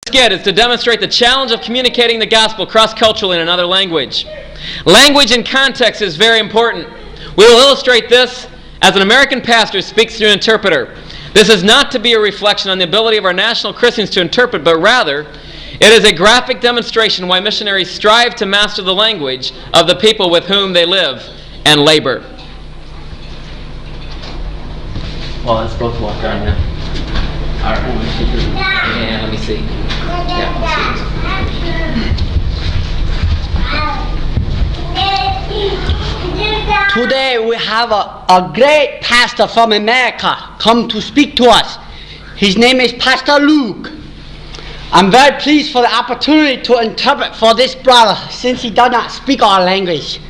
skit is to demonstrate the challenge of communicating the gospel cross-culturally in another language. Language and context is very important. We will illustrate this as an American pastor speaks through an interpreter. This is not to be a reflection on the ability of our national Christians to interpret, but rather, it is a graphic demonstration why missionaries strive to master the language of the people with whom they live and labor. Well, let's both walk around now. All right. Yeah, let me see. Today we have a great pastor from America come to speak to us. His name is Pastor Luke. I'm very pleased for the opportunity to interpret for this brother since he does not speak our language.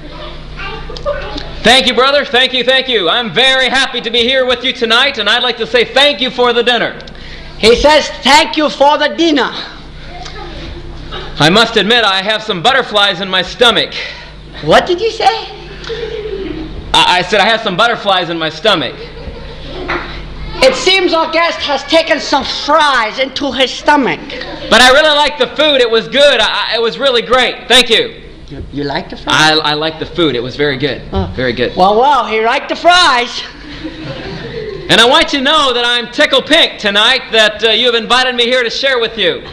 Thank you, brother. Thank you. I'm very happy to be here with you tonight, and I'd like to say thank you for the dinner. He says thank you for the dinner. I must admit I have some butterflies in my stomach. What did you say? I said I have some butterflies in my stomach. It seems our guest has taken some fries into his stomach. But I really liked the food. It was good. It was really great. Thank you. You like the fries? I liked the food. It was very good. Very good. Well, he liked the fries. And I want you to know that I'm tickled pink tonight that you have invited me here to share with you.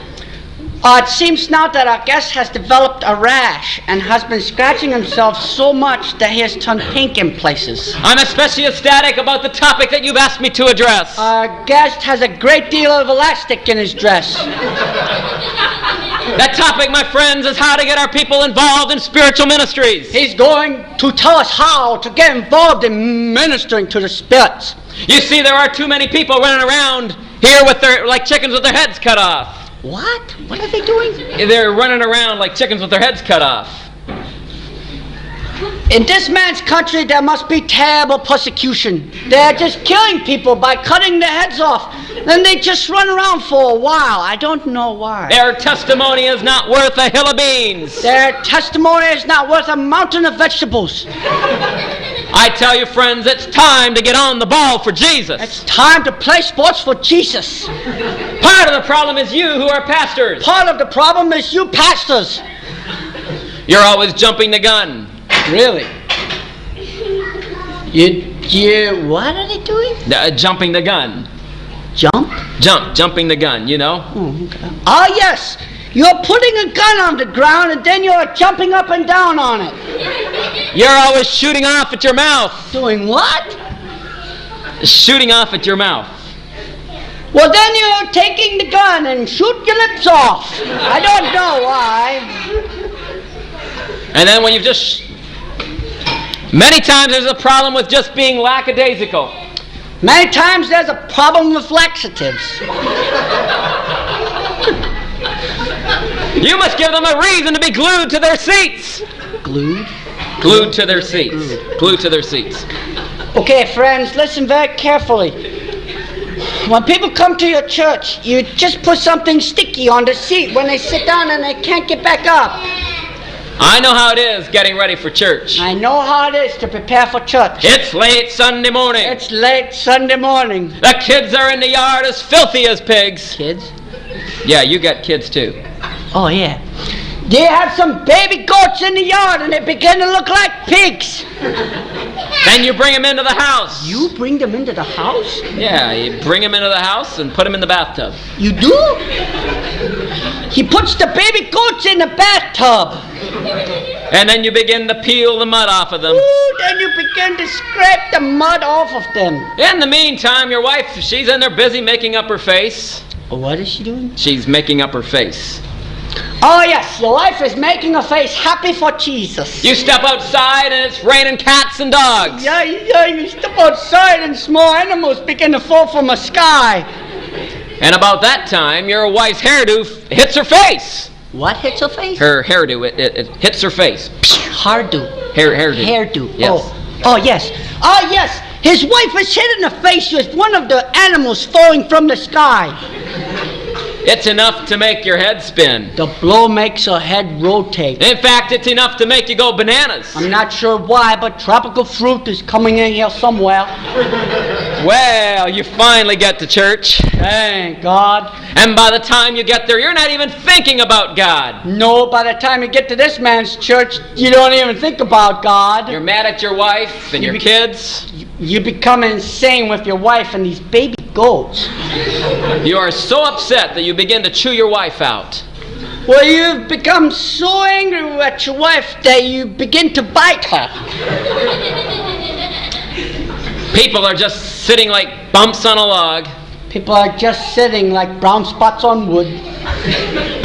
It seems now that our guest has developed a rash and has been scratching himself so much that he has turned pink in places. I'm especially ecstatic about the topic that you've asked me to address. Our guest has a great deal of elastic in his dress. That topic, my friends, is how to get our people involved in spiritual ministries. He's going to tell us how to get involved in ministering to the spirits. You see, there are too many people running around here like chickens with their heads cut off. What? What are they doing? They're running around like chickens with their heads cut off. In this man's country, there must be terrible persecution. They're just killing people by cutting their heads off. Then they just run around for a while. I don't know why. Their testimony is not worth a hill of beans. Their testimony is not worth a mountain of vegetables. I tell you, friends, it's time to get on the ball for Jesus. It's time to play sports for Jesus. Part of the problem is you who are pastors. Part of the problem is you pastors. You're always jumping the gun. Really? What are they doing? Jumping the gun. Jumping the gun, you know? Oh, yes. You're putting a gun on the ground and then you're jumping up and down on it. You're always shooting off at your mouth. Doing what? Shooting off at your mouth. Well, then you're taking the gun and shoot your lips off. I don't know why. And then when you've just... Many times there's a problem with just being lackadaisical. Many times there's a problem with laxatives. You must give them a reason to be glued to their seats. Glued? Glued to their seats. Glued to their seats. Okay, friends, listen very carefully. When people come to your church, you just put something sticky on the seat when they sit down and they can't get back up. I know how it is getting ready for church. I know how it is to prepare for church. It's late Sunday morning. It's late Sunday morning. The kids are in the yard as filthy as pigs. Kids? Yeah, you got kids too. Oh, yeah. They have some baby goats in the yard and they begin to look like pigs. Then you bring them into the house. You bring them into the house? Yeah, you bring them into the house and put them in the bathtub. You do? He puts the baby goats in the bathtub. And then you begin to peel the mud off of them. Ooh, then you begin to scrape the mud off of them. In the meantime, your wife, she's in there busy making up her face. What is she doing? She's making up her face. Oh, yes, your wife is making a face happy for Jesus. You step outside and it's raining cats and dogs. Yeah, you step outside and small animals begin to fall from the sky. And about that time, your wife's hairdo hits her face. What hits her face? Her hairdo, it hits her face. Hairdo. Hairdo. Hairdo. Yes. Oh, yes. Oh, yes. His wife is hit in the face with one of the animals falling from the sky. It's enough to make your head spin. The blow makes her head rotate. In fact, it's enough to make you go bananas. I'm not sure why, but tropical fruit is coming in here somewhere. Well, you finally get to church. Thank God. And by the time you get there, you're not even thinking about God. No, by the time you get to this man's church, you don't even think about God. You're mad at your wife and your kids. You become insane with your wife and these baby goats. You are so upset that you begin to chew your wife out. Well, you've become so angry at your wife that you begin to bite her. People are just sitting like bumps on a log. People are just sitting like brown spots on wood.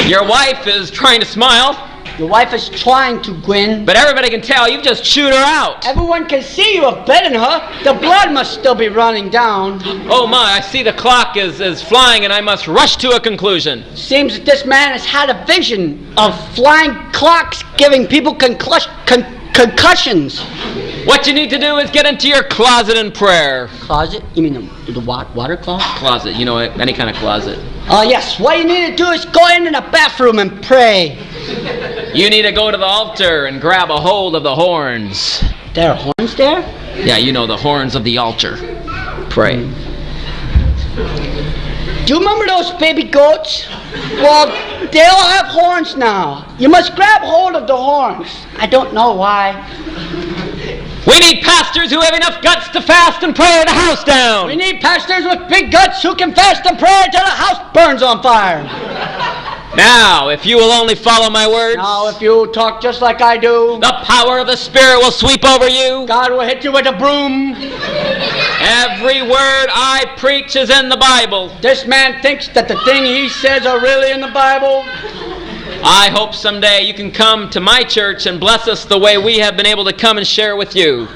Your wife is trying to smile. Your wife is trying to grin. But everybody can tell you've just chewed her out. Everyone can see you have bitten her. The blood must still be running down. Oh my, I see the clock is flying and I must rush to a conclusion. Seems that this man has had a vision of flying clocks giving people concussions. What you need to do is get into your closet and prayer. Closet? You mean the water closet? Closet, you know, any kind of closet. Oh yes, what you need to do is go in the bathroom and pray. You need to go to the altar and grab a hold of the horns. There are horns there? Yeah, you know, the horns of the altar. Pray. Do you remember those baby goats? Well, they all have horns now. You must grab hold of the horns. I don't know why. We need pastors who have enough guts to fast and pray the house down. We need pastors with big guts who can fast and pray until the house burns on fire. Now, if you will only follow my words. Now, if you talk just like I do. The power of the Spirit will sweep over you. God will hit you with a broom. Every word I preach is in the Bible. This man thinks that the thing he says are really in the Bible. I hope someday you can come to my church and bless us the way we have been able to come and share with you.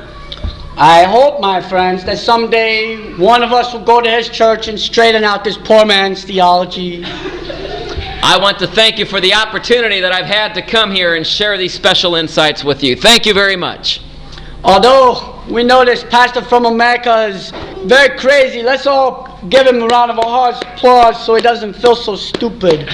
I hope, my friends, that someday one of us will go to his church and straighten out this poor man's theology. I want to thank you for the opportunity that I've had to come here and share these special insights with you. Thank you very much. Although we know this pastor from America is very crazy, let's all give him a round of applause so he doesn't feel so stupid.